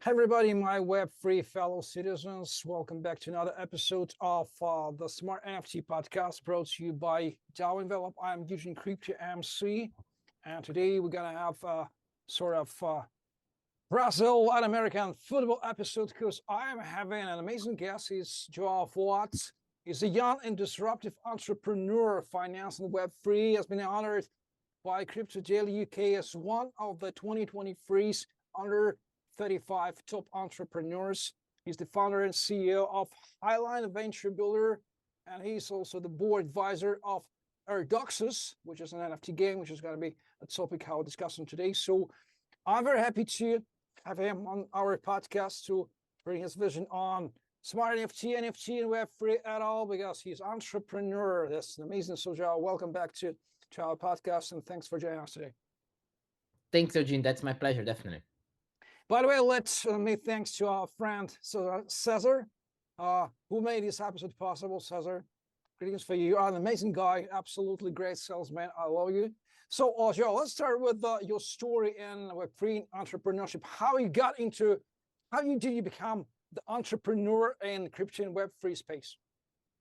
Hi, everybody, my Web3 fellow citizens. Welcome back to another episode of the Smart NFT podcast brought to you by Joao Envelop. I'm Eugene Crypto MC, and today we're going to have sort of Brazil Latin American football episode because I am having an amazing guest. He's João Fouad. He's a young and disruptive entrepreneur financing Web3. He has been honored by Crypto Daily UK as one of the 2023's under 35 top entrepreneurs. He's the founder and CEO of Highline Venture Builder, and he's also the board advisor of Ardoxus, which is an NFT game, which is going to be a topic how we're discussing today. So I'm very happy to have him on our podcast to bring his vision on smart NFT, and Web3 at all, because he's entrepreneur. That's amazing. So Joao, welcome back to our podcast, and thanks for joining us today. Thanks, Eugene. That's my pleasure, definitely. By the way, let's make thanks to our friend Cesar, who made this episode possible. Cesar, greetings for you. You are an amazing guy, absolutely great salesman. I love you. So, Joe, let's start with your story in Web3 entrepreneurship. How did you become the entrepreneur in crypto and Web3 space?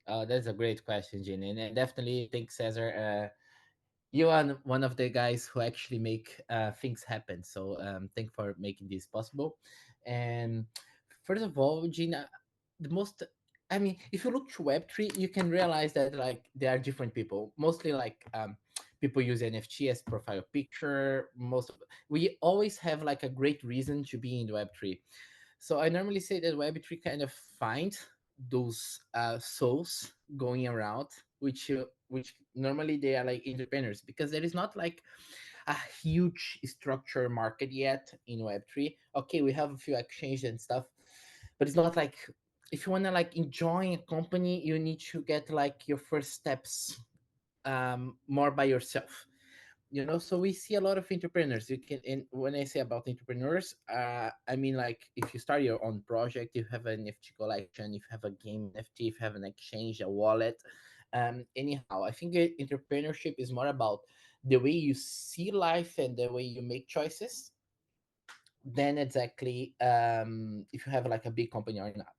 That's a great question, Gene, and I definitely think Cesar, you are one of the guys who actually make things happen. So thank for making this possible. And first of all, Gene, the most, I mean, if you look to Web3, you can realize that like there are different people. Mostly like people use NFT as profile picture. We always have like a great reason to be in Web3. So I normally say that Web3 kind of find those souls going around, which normally they are like entrepreneurs, because there is not like a huge structure market yet in Web3. Okay, we have a few exchanges and stuff, but it's not like if you wanna like enjoy a company, you need to get like your first steps more by yourself. So we see a lot of entrepreneurs. You can, and when I say about entrepreneurs, I mean like if you start your own project, you have an NFT collection, if you have a game NFT, if you have an exchange, a wallet. Anyhow, I think entrepreneurship is more about the way you see life and the way you make choices than exactly if you have like a big company or not.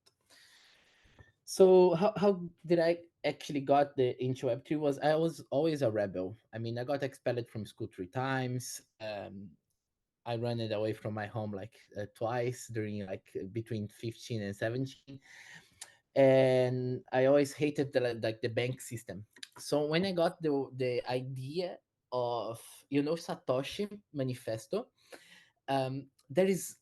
So how did I actually got the into Web3 was I was always a rebel. I mean, I got expelled from school 3 times. I ran it away from my home like twice during like between 15 and 17, and I always hated the bank system. So when I got the idea of Satoshi Manifesto, there is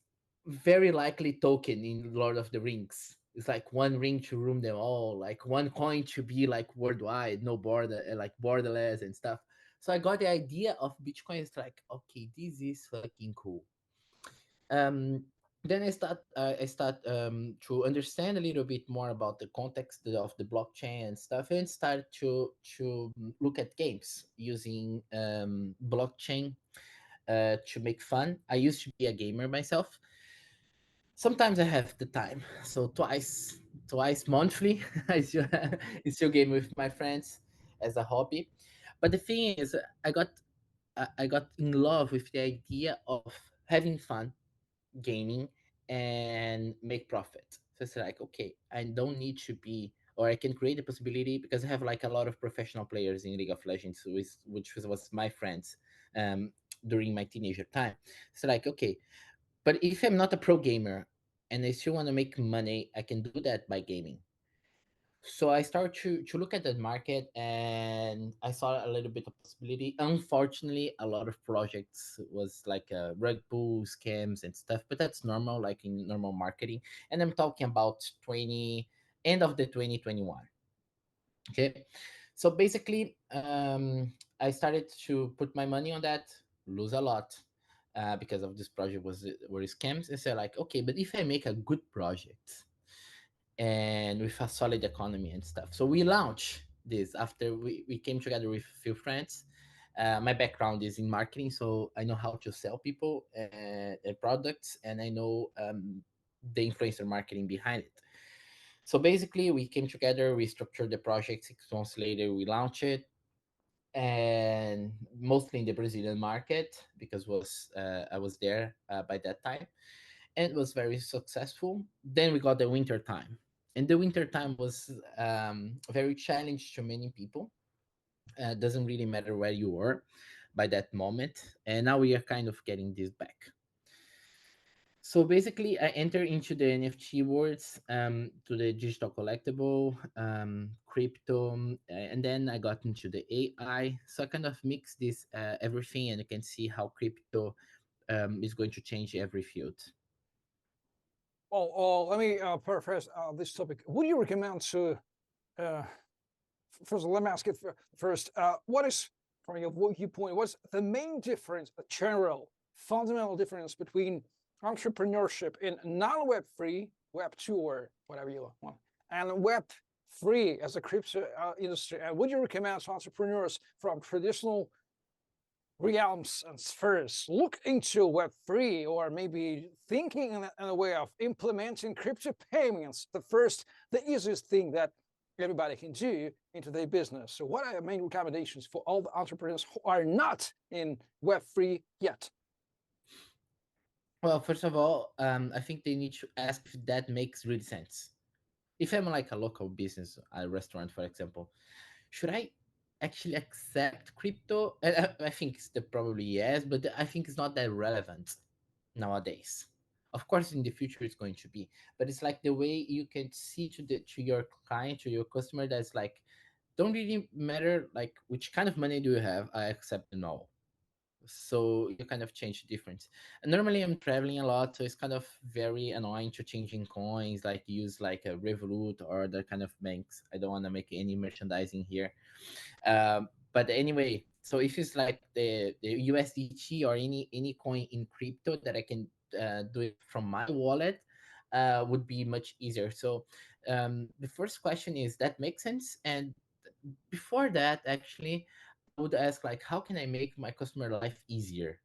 very likely token in Lord of the Rings. It's like one ring to rule them all, like one coin to be like worldwide, no border, like borderless and stuff. So I got the idea of Bitcoin. It's like, okay, this is fucking cool. Um, then I start to understand a little bit more about the context of the blockchain and stuff, and start to look at games using blockchain to make fun. I used to be a gamer myself. Sometimes I have the time, so twice monthly, I still game with my friends as a hobby. But the thing is, I got in love with the idea of having fun gaming and make profit. So it's like, okay, I don't need to be, or I can create a possibility because I have like a lot of professional players in League of Legends, which was my friends um, during my teenager time. So like, okay, but if I'm not a pro gamer and I still want to make money, I can do that by gaming. So I started to look at that market, and I saw a little bit of possibility. Unfortunately, a lot of projects was like rug pull scams and stuff, but that's normal, like in normal marketing. And I'm talking about 20 end of the 2021. Okay, so basically, I started to put my money on that, lose a lot. Because of this project were scams, and said like, okay, but if I make a good project and with a solid economy and stuff. So we launched this after we came together with a few friends. My background is in marketing, so I know how to sell people products, and I know the influencer marketing behind it. So basically, we came together, we structured the project. 6 months later, we launched it, and mostly in the Brazilian market because was I was there by that time, and was very successful. Then we got the winter time, and the winter time was very challenging to many people. Doesn't really matter where you were by that moment, and now we are kind of getting this back. So basically, I enter into the NFT worlds, to the digital collectible, crypto, and then I got into the AI. So I kind of mix this everything, and you can see how crypto is going to change every field. Well, let me paraphrase this topic. Would you recommend to, uh, first, let me ask it first, what is, from your viewpoint, what's the main difference, a general, fundamental difference between entrepreneurship in non-Web3, Web2, or whatever you want, and Web3 as a crypto industry? And would you recommend to entrepreneurs from traditional realms and spheres look into Web3, or maybe thinking in a way of implementing crypto payments, the easiest thing that everybody can do into their business? So what are your main recommendations for all the entrepreneurs who are not in Web3 yet? Well, first of all, I think they need to ask if that makes really sense. If I'm like a local business, a restaurant, for example, should I actually accept crypto? And I think it's the probably yes, but I think it's not that relevant nowadays. Of course, in the future it's going to be, but it's like the way you can see to your client, to your customer, that's like don't really matter like which kind of money do you have. I accept them all. So you kind of change the difference. And normally I'm traveling a lot, so it's kind of very annoying to changing coins, like use like a Revolut or other kind of banks. I don't want to make any merchandising here. But anyway, so if it's like the USDT or any coin in crypto that I can do it from my wallet, would be much easier. So the first question is that makes sense. And before that, actually, I would ask like, how can I make my customer life easier?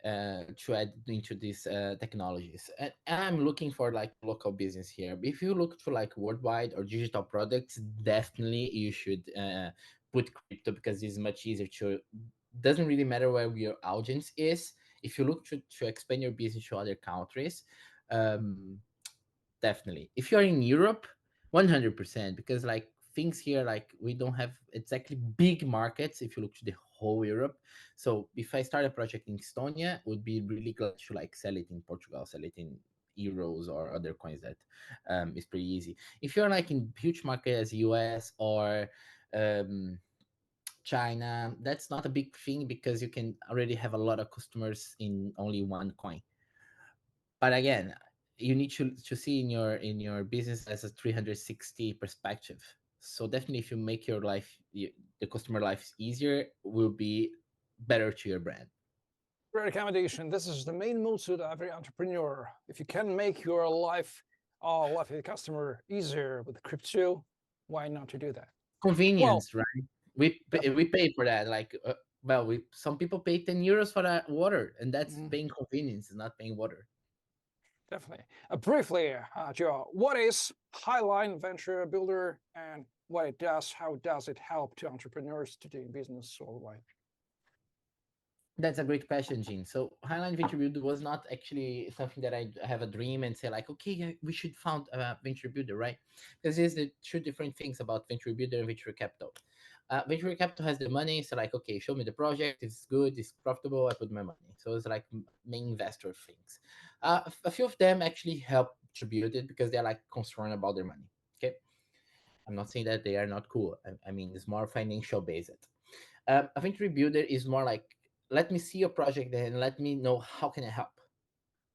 To add into these technologies. And I'm looking for like local business here. If you look to like worldwide or digital products, definitely you should put crypto because it's much easier to. Doesn't really matter where your audience is. If you look to expand your business to other countries, um, definitely. If you're in Europe, 100%, because like things here, like we don't have exactly big markets if you look to the whole Europe. So if I start a project in Estonia, would be really glad to like sell it in Portugal, sell it in euros or other coins that is pretty easy. If you're like in huge market as US or um, China, that's not a big thing because you can already have a lot of customers in only one coin. But again, you need to see in your business as a 360 perspective. So definitely if you make your life the customer life easier, will be better to your brand. Great recommendation. This is the main motto of every entrepreneur. If you can make your life of the customer easier with crypto, why not to do that? Well, Convenience, right? We definitely. pay for that, like well, we some people pay 10 euros for that water, and that's Mhm. paying convenience, not paying water. Definitely. Briefly, Joe, what is Highline Venture Builder and what it does? How does it help to entrepreneurs to do business worldwide? That's a great question, Gene. So Highline Venture Builder was not actually something that I have a dream and say like, okay, yeah, we should found a venture builder, right? Because there's the two different things about venture builder and venture capital. Venture capital has the money, so like, okay, show me the project, it's good, it's profitable, I put my money. So it's like main investor things. A few of them actually help to build it because they're like concerned about their money. Okay, I'm not saying that they are not cool. I mean, it's more financial based. A venture builder is more like, let me see your project and let me know how can I help,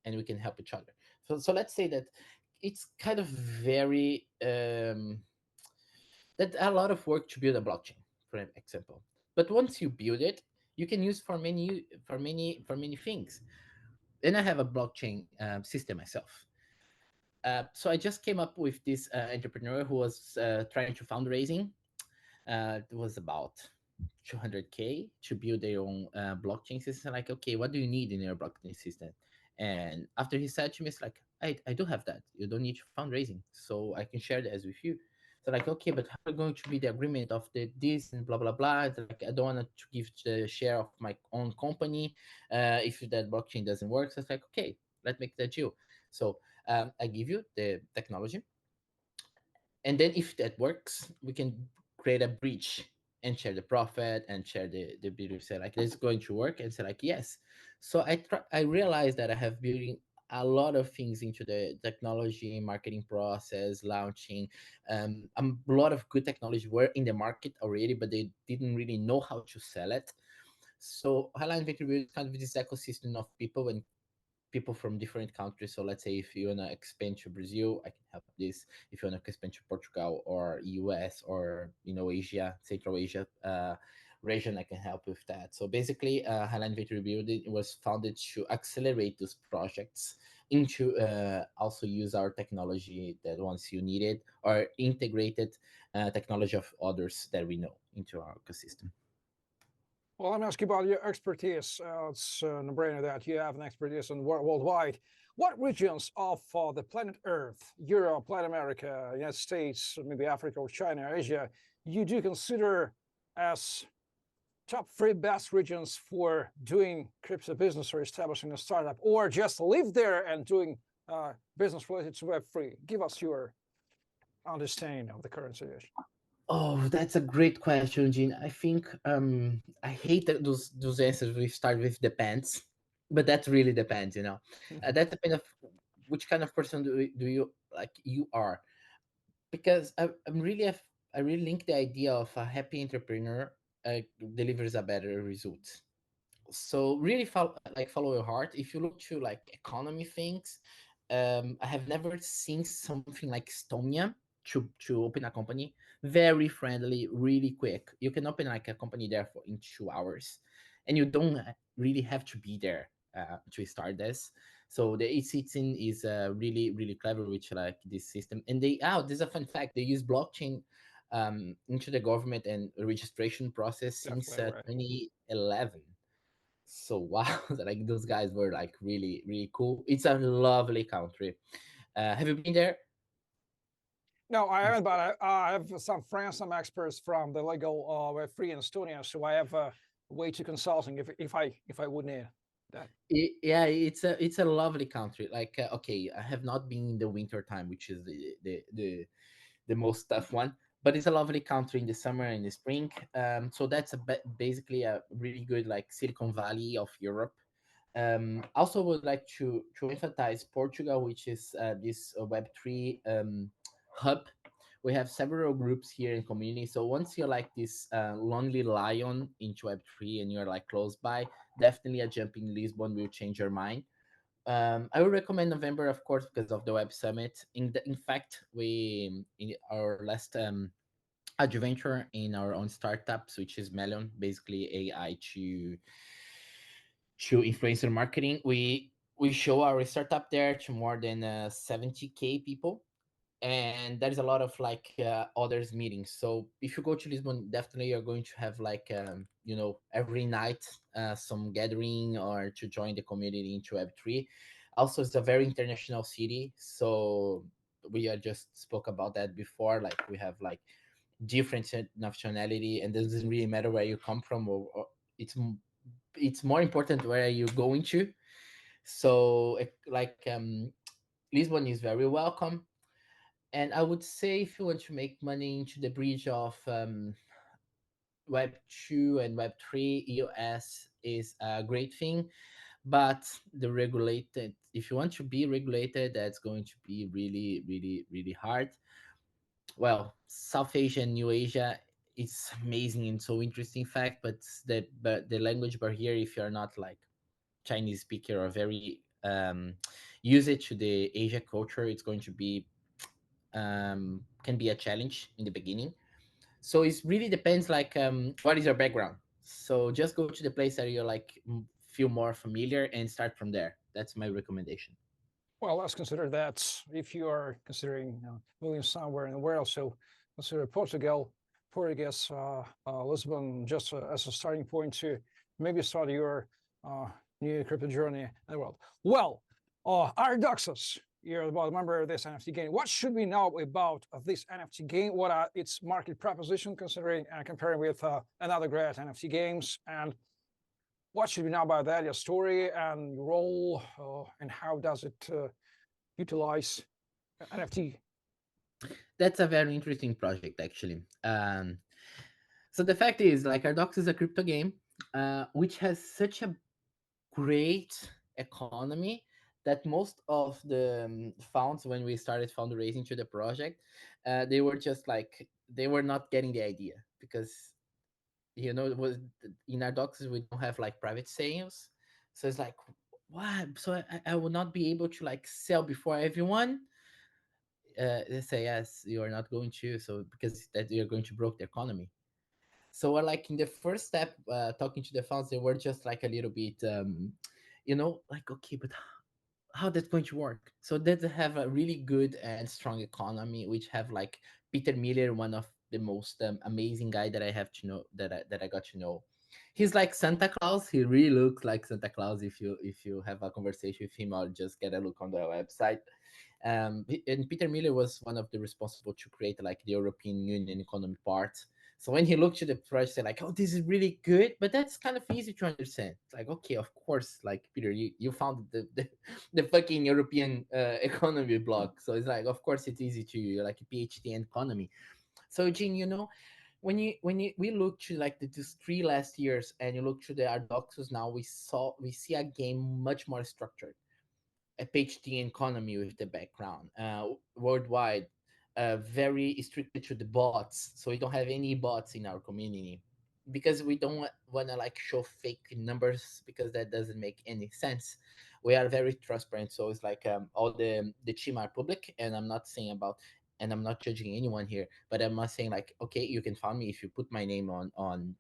and we can help each other. So let's say that it's kind of very that a lot of work to build a blockchain, for example. But once you build it, you can use for many things. Then I have a blockchain system myself. So I just came up with this entrepreneur who was trying to fundraising. It was about 200K to build their own blockchain system. Like, okay, what do you need in your blockchain system? And after he said to me, it's like, I do have that. You don't need fundraising, so I can share that with you. So like, okay, but how are going to be the agreement of the this and blah blah blah? It's like, I don't want to give the share of my own company if that blockchain doesn't work. So it's like, okay. let's make that deal. So I give you the technology, and then if that works, we can create a bridge and share the profit and share the beauty. Say like this is going to work, and say like yes. So I realized that I have building a lot of things into the technology marketing process, launching a lot of good technology were in the market already, but they didn't really know how to sell it. So Highline Venture Builder is kind of this ecosystem of people and people from different countries. So let's say if you wanna expand to Brazil, I can help this. If you wanna expand to Portugal or US or Asia, Central Asia region, I can help with that. So basically, Highline Venture Building was founded to accelerate those projects into also use our technology that once you need it or integrated technology of others that we know into our ecosystem. Well, let me ask you about your expertise. It's a no-brainer that you have an expertise in worldwide. What regions of the planet Earth, Europe, Latin America, United States, maybe Africa or China, Asia, you do consider as top three best regions for doing crypto business or establishing a startup, or just live there and doing business related to Web3? Give us your understanding of the current situation. Oh, that's a great question, Gene. I think I hate that those answers we start with depends, but that really depends, that depends of which kind of person do you like you are, because I really link the idea of a happy entrepreneur uh, delivers a better result. So really follow your heart. If you look to like economy things, I have never seen something like Estonia to open a company. Very friendly, really quick. You can open like a company there for in 2 hours, and you don't really have to be there to start this. So the e-citizen is really clever with like this system. And there's a fun fact, they use blockchain into the government and registration process since Definitely right. 2011. So wow, like those guys were like really cool. It's a lovely country. Have you been there? No, I haven't, but I have some friends, some experts from the legal Web3 in Estonia, so I have a way to consulting if I would need that. Yeah, it's a lovely country. Like okay, I have not been in the winter time, which is the most tough one, but it's a lovely country in the summer and the spring. So that's basically a really good like Silicon Valley of Europe. Also would like to emphasize Portugal, which is this Web3 hub. We have several groups here in community. So once you're like this lonely lion into Web3 and you're like close by, definitely a jump in Lisbon will change your mind. I would recommend November, of course, because of the Web Summit. In fact, we in our last adventure in our own startups, which is Melon, basically AI to influencer marketing. We show our startup there to more than 70K people, and there is a lot of like others meetings. So if you go to Lisbon, definitely you're going to have like every night some gathering or to join the community into Web3. Also, it's a very international city, so we just spoke about that before. Like we have like different nationality, and it doesn't really matter where you come from, or it's more important where are you going to. So Lisbon is very welcome. And I would say if you want to make money into the bridge of Web 2 and Web 3, EOS is a great thing. But the regulated, if you want to be regulated, that's going to be really hard. Well, South Asia and New Asia, it's amazing and so interesting fact, but the language barrier, if you're not like Chinese speaker or very used to the Asia culture, it's going to be can be a challenge in the beginning. So it really depends like what is your background. So just go to the place that you like feel more familiar and start from there. That's my recommendation. Well, let's consider that if you are considering moving somewhere in the world, so consider Portugal, Portuguese, Lisbon, just as a starting point to maybe start your uh, new crypto journey in the world. Well, Ardoxus, you're about a member of this NFT game. What should we know about this NFT game? What are its market proposition, considering and comparing with another great NFT games, and what should we know about that, your story and your role, and how does it utilize NFT? That's a very interesting project, actually. So the fact is, like, Ardox is a crypto game, which has such a great economy that most of the funds, when we started fundraising to the project, they were just like, they were not getting the idea, because it was in our docs we don't have like private sales. So it's like, what? So I will not be able to like sell before everyone. They say, yes, you are not going to, so because that you're going to broke the economy. So we're like in the first step, talking to the funds, they were just like a little bit, like, okay, but how that's going to work? So that have a really good and strong economy, which have like Peter Miller, one of the most amazing guy that I have to know, that I got to know. He's like Santa Claus. He really looks like Santa Claus. If you have a conversation with him, or just get a look on the website. And Peter Miller was one of the responsible to create like the European Union economy part. So when he looked to the project, like, oh, this is really good, but that's kind of easy to understand. It's like, okay, of course, like Peter, you found the fucking European economy block. So it's like, of course, it's easy to you, like a PhD in economy. So Gene, when you we look to like these 3 last years, and you look to the Ardoxus now, we see a game much more structured, a PhD in economy with the background, worldwide, very strictly to the bots. So we don't have any bots in our community, because we don't want to like show fake numbers, because that doesn't make any sense. We are very transparent. So it's like, all the team are public, and I'm not saying about, and I'm not judging anyone here, but I'm not saying like, okay, you can find me if you put my name on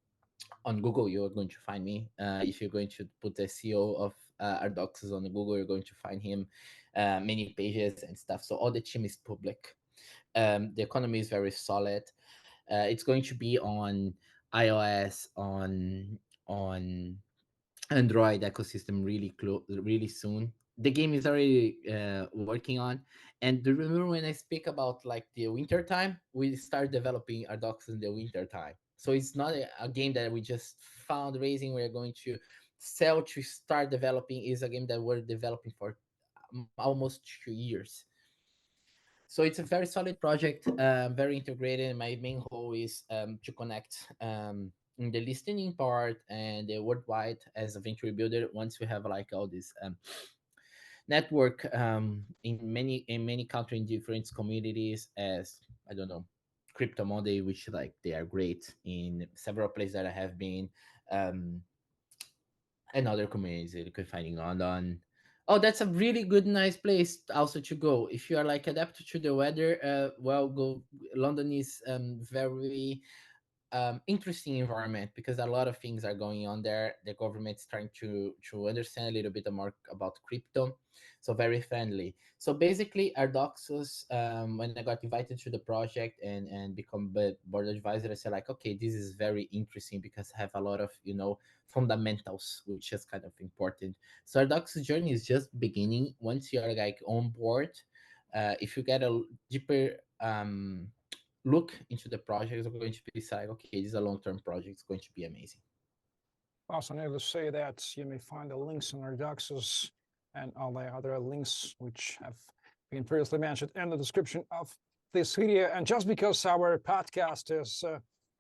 Google, you're going to find me. If you're going to put the CEO of Ardoxus on Google, you're going to find him, many pages and stuff. So all the team is public. The economy is very solid. It's going to be on iOS, on Android ecosystem really soon. The game is already working on. And do you remember when I speak about like the winter time? We start developing our docs in the winter time. So it's not a game that we just found raising. We're going to sell to start developing. Is a game that we're developing for almost 2 years. So it's a very solid project, very integrated. My main goal is to connect in the listening part and the worldwide as a venture builder. Once we have like all this network in many countries, in different communities, as I don't know, Crypto Monday, which like they are great in several places that I have been. Um, and other communities that you can find in London. Oh, that's a really good, nice place also to go if you are like adapted to the weather. Well, go. London is very interesting environment, because a lot of things are going on there. The government's trying to understand a little bit more about crypto, so very friendly. So basically, Ardoxus, when I got invited to the project and become board advisor, I said like, okay, this is very interesting, because I have a lot of fundamentals, which is kind of important. So Ardoxus journey is just beginning. Once you are like on board, if you get a deeper look into the project, is going to be like, okay, this is a long-term project, it's going to be amazing. Also, needless to say that you may find the links on Ardoxus and all the other links which have been previously mentioned in the description of this video. And just because our podcast is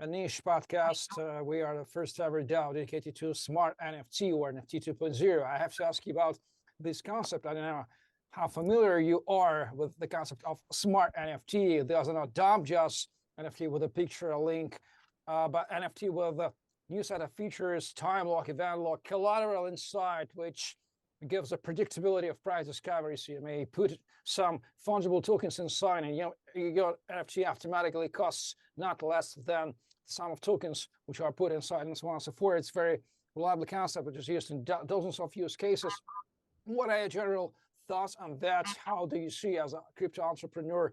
a niche podcast, we are the first ever DAO dedicated to smart NFT or NFT 2.0. I have to ask you about this concept. I don't know how familiar you are with the concept of smart NFT. There's not DAO just NFT with a picture, a link, but NFT with a new set of features, time lock, event lock, collateral inside, which gives a predictability of price discovery. So you may put some fungible tokens inside, and your NFT automatically costs not less than the sum of tokens which are put inside, and so on and so forth. It's a very reliable concept, which is used in dozens of use cases. What are your general thoughts on that? How do you see as a crypto entrepreneur?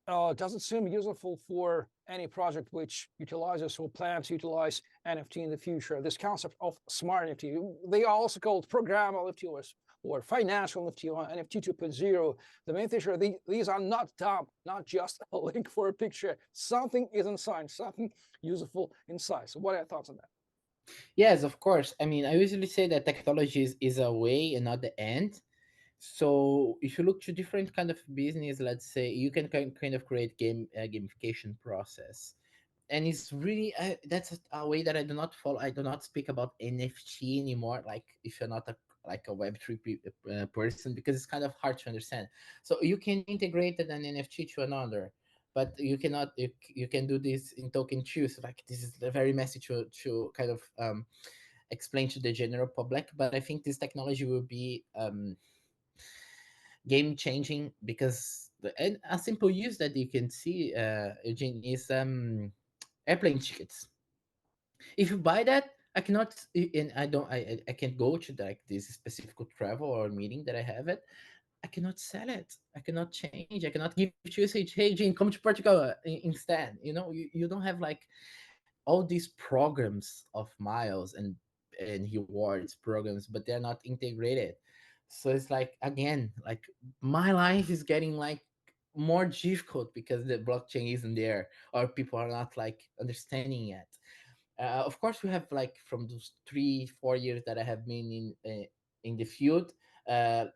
Does it seem useful for any project which utilizes or plans to utilize NFT in the future? This concept of smart NFT, they are also called programmable NFT or financial NFT or NFT 2.0. The main feature, these are not dumb, not just a link for a picture. Something is inside, something useful inside. So what are your thoughts on that? Yes, of course. I mean, I usually say that technology is a way and not the end. So if you look to different kind of business, let's say you can kind of create gamification process, and it's really that's a way that I do not follow. I do not speak about NFT anymore. Like if you're not a like a Web3 person, because it's kind of hard to understand. So you can integrate an NFT to another, but you cannot. You can do this in token too. So like this is very messy to kind of explain to the general public. But I think this technology will be game changing because and a simple use that you can see, Eugene, is airplane tickets. If you buy that, I cannot and I don't I can't go to like this specific travel or meeting that I have it. I cannot sell it. I cannot change. I cannot give to you say, hey Jane, come to Portugal instead. You don't have like all these programs of miles and rewards programs, but they're not integrated. So it's like again, like my life is getting like more difficult because the blockchain isn't there or people are not like understanding yet. Of course, we have like from those 3 4 years that I have been in the field. Uh,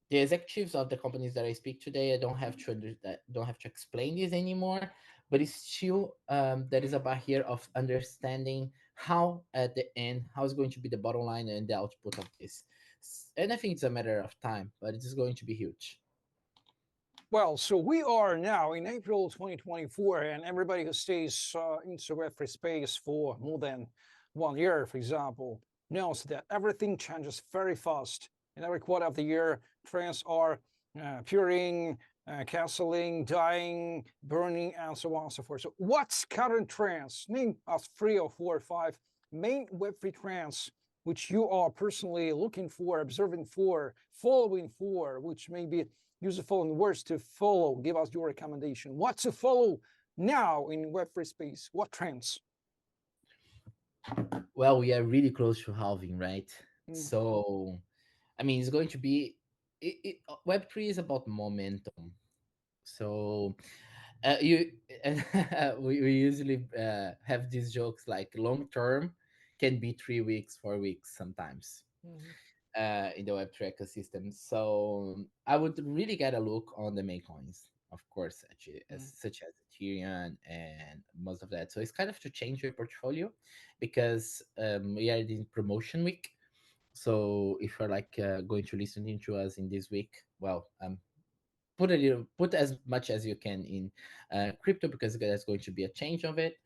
the executives of the companies that I speak today, I don't have to don't have to explain this anymore. But it's still there is a barrier of understanding how at the end how is going to be the bottom line and the output of this. And I think it's a matter of time, but it is going to be huge. Well, so we are now in April 2024, and everybody who stays into Web3 space for more than 1 year, for example, knows that everything changes very fast. In every quarter of the year, trends are appearing, canceling, dying, burning, and so on and so forth. So what's current trends? Name us 3 or 4 or 5 main Web3 trends which you are personally looking for, observing for, following for, which may be use the following words to follow. Give us your recommendation. What to follow now in Web3 space? What trends? Well, we are really close to halving, right? Mm, So, I mean, it's going to be Web3 is about momentum. So you we usually have these jokes like long term can be 3 weeks, 4 weeks sometimes mhm, in the Web3 ecosystem. So I would really get a look on the main coins, of course, actually, mm. such as Ethereum and most of that. So it's kind of to change your portfolio because we are in promotion week. So if you're like going to listen to us in this week, well, put as much as you can in crypto because there's going to be a change of it.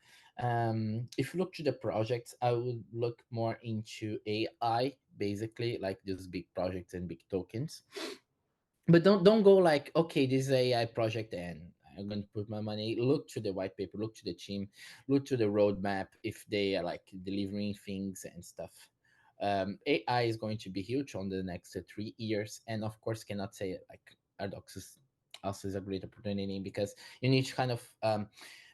If you look to the projects, I would look more into AI, basically like those big projects and big tokens. But don't go like, okay, this is a AI project and I'm going to put my money. Look to the white paper, look to the team, look to the roadmap if they are like delivering things and stuff. AI is going to be huge on the next 3 years, and of course, cannot say it like Ardoxus also is a great opportunity because you need to kind of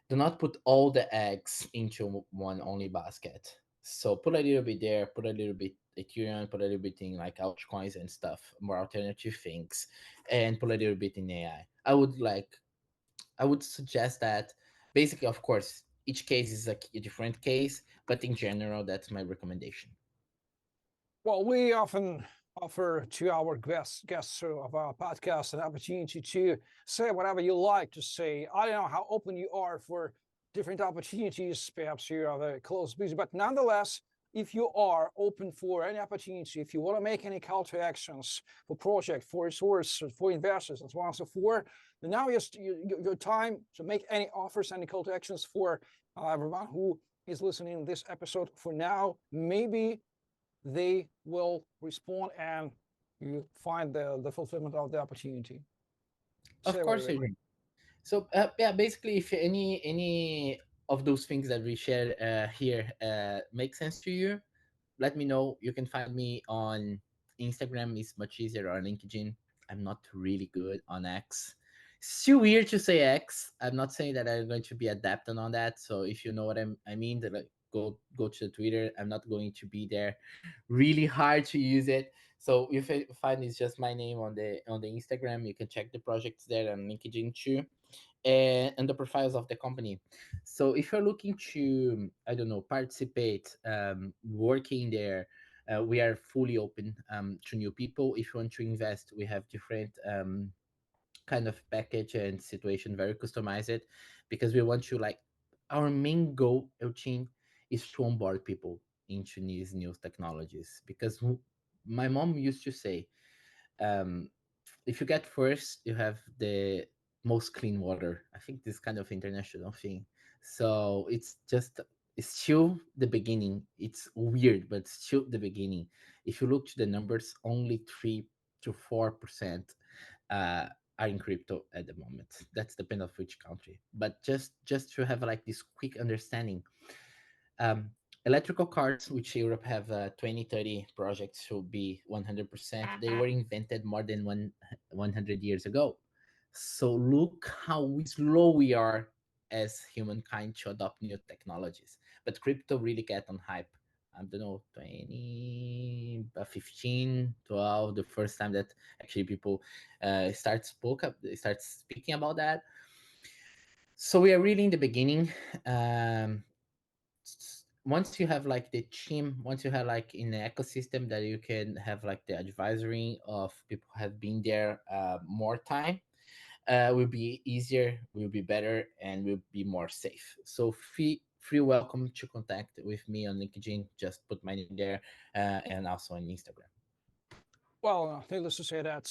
do not put all the eggs into one only basket. So put a little bit there, put a little bit Ethereum, put a little bit in like altcoins and stuff, more alternative things, and put a little bit in AI. I would suggest that basically, of course, each case is a different case, but in general, that's my recommendation. Well, we often offer to our guests of our podcast an opportunity to say whatever you like to say. I don't know how open you are for different opportunities. Perhaps you are very close busy, but nonetheless, if you are open for any opportunity, if you want to make any call to actions for project, for resources, for investors, and so on and so forth, then now is your time to make any offers, any call to actions for everyone who is listening to this episode. For now, maybe they will respond and you find the fulfillment of the opportunity. Say Of course, whatever. Adrian. So yeah, basically, if any of those things that we shared here make sense to you, let me know. You can find me on Instagram. It's much easier, or LinkedIn. I'm not really good on X. Still weird to say X. I'm not saying that I'm going to be adapting on that. So if you know what I mean, that like go to Twitter. I'm not going to be there. Really hard to use it. So if you find it's just my name on the Instagram, you can check the projects there on LinkedIn too. and the profiles of the company. So if you're looking to, I don't know, participate, working there, we are fully open to new people. If you want to invest, we have different kind of package and situation, very customized, because we want to like, our main goal, Elchin, is to onboard people into these new technologies. Because my mom used to say, um, if you get first, you have the most clean water. I think this kind of international thing. So it's still the beginning. It's weird, but still the beginning. If you look to the numbers, only 3 to 4% uh, are in crypto at the moment. That's depend of which country. But just to have like this quick understanding, um, electrical cars, which Europe have 20, 30 projects to be 100%, they were invented more than 100 years ago. So look how slow we are as humankind to adopt new technologies. But crypto really get on hype. I don't know, 15, 12, the first time that actually people start speaking about that. So we are really in the beginning. Um, Once you have like the team, once you have like in the ecosystem that you can have like the advisory of people who have been there more time, will be easier, will be better, and will be more safe. So free welcome to contact with me on LinkedIn. Just put my name there, and also on Instagram. Well, needless to say that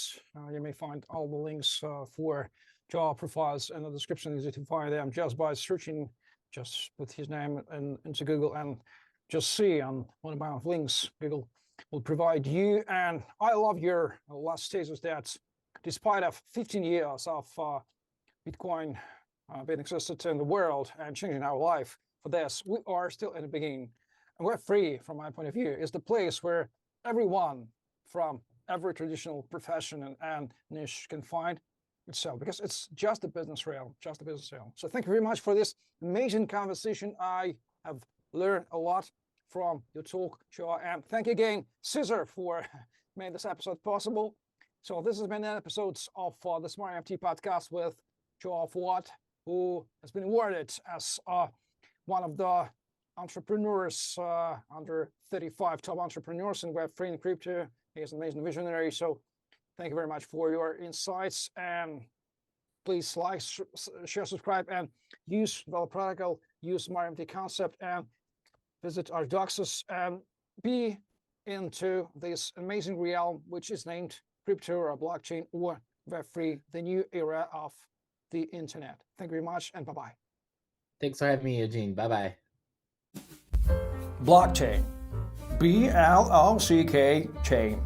you may find all the links for Joao profiles in the description. Easy to find them just by searching, just with his name into Google, and just see on one amount of links Google will provide you. And I love your last statement that despite of 15 years of Bitcoin being existed in the world and changing our life for this, we are still in the beginning. And Web3, from my point of view, is the place where everyone from every traditional profession and niche can find itself, because it's just a business realm, just a business realm. So thank you very much for this amazing conversation. I have learned a lot from your talk, Joao, and thank you again, Cesar, for making this episode possible. So this has been an episode of the Smart NFT podcast with João Fouad, who has been awarded as one of the entrepreneurs, under 35 top entrepreneurs in Web3 and crypto. He is an amazing visionary. So thank you very much for your insights. And please like, share, subscribe, and use Envelop protocol, use smartNFT concept, and visit Ardoxus and be into this amazing realm, which is named crypto or blockchain or Web3, the new era of the internet. Thank you very much, and bye-bye. Thanks for having me, Eugene. Bye-bye. Blockchain. BLOCK chain.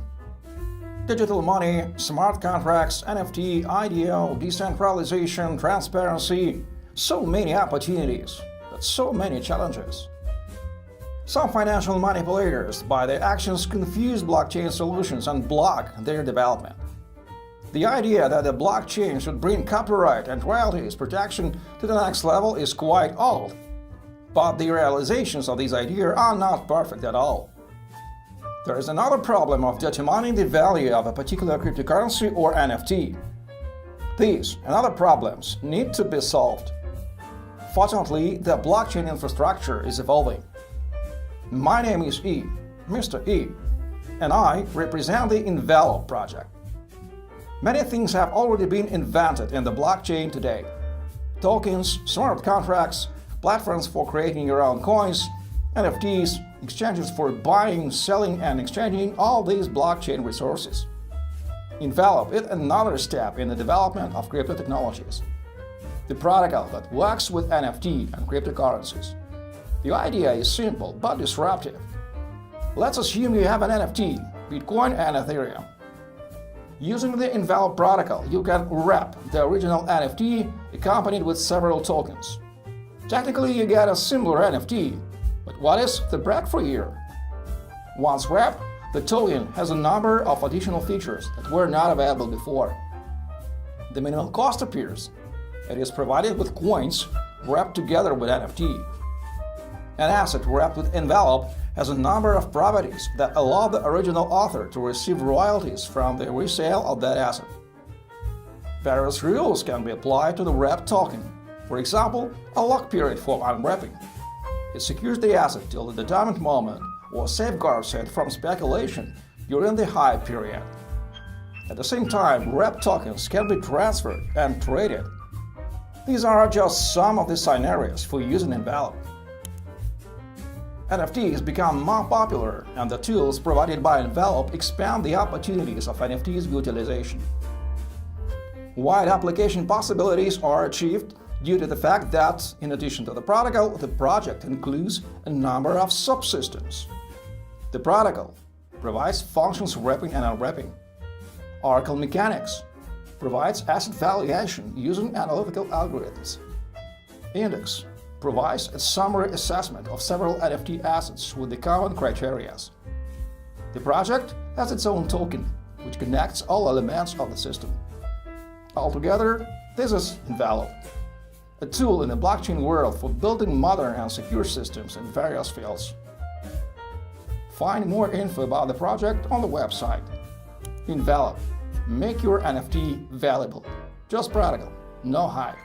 Digital money, smart contracts, NFT, IDO, decentralization, transparency. So many opportunities, but so many challenges. Some financial manipulators, by their actions, confuse blockchain solutions and block their development. The idea that the blockchain should bring copyright and royalties protection to the next level is quite old, but the realizations of these ideas are not perfect at all. There is another problem of determining the value of a particular cryptocurrency or NFT. These and other problems need to be solved. Fortunately, the blockchain infrastructure is evolving. My name is Mr. E, and I represent the Envelop project. Many things have already been invented in the blockchain today. Tokens, smart contracts, platforms for creating your own coins, NFTs, exchanges for buying, selling, and exchanging all these blockchain resources. Envelop is another step in the development of crypto technologies. The protocol that works with NFT and cryptocurrencies. The idea is simple but disruptive. Let's assume you have an NFT, Bitcoin and Ethereum. Using the Envelop protocol, you can wrap the original NFT accompanied with several tokens. Technically, you get a similar NFT, but what is the breakthrough here? Once wrapped, the token has a number of additional features that were not available before. The minimum cost appears. It is provided with coins wrapped together with NFT. An asset wrapped with Envelop has a number of properties that allow the original author to receive royalties from the resale of that asset. Various rules can be applied to the wrapped token. For example, a lock period for unwrapping. It secures the asset till the determined moment or safeguards it from speculation during the hype period. At the same time, wrapped tokens can be transferred and traded. These are just some of the scenarios for using Envelop. NFTs become more popular, and the tools provided by Envelop expand the opportunities of NFTs utilization. Wide application possibilities are achieved due to the fact that, in addition to the protocol, the project includes a number of subsystems. The protocol provides functions wrapping and unwrapping. Oracle Mechanics provides asset valuation using analytical algorithms. Index provides a summary assessment of several NFT assets with the common criteria. The project has its own token, which connects all elements of the system. Altogether, this is Envelop, a tool in the blockchain world for building modern and secure systems in various fields. Find more info about the project on the website. Envelop. Make your NFT valuable. Just practical, no hype.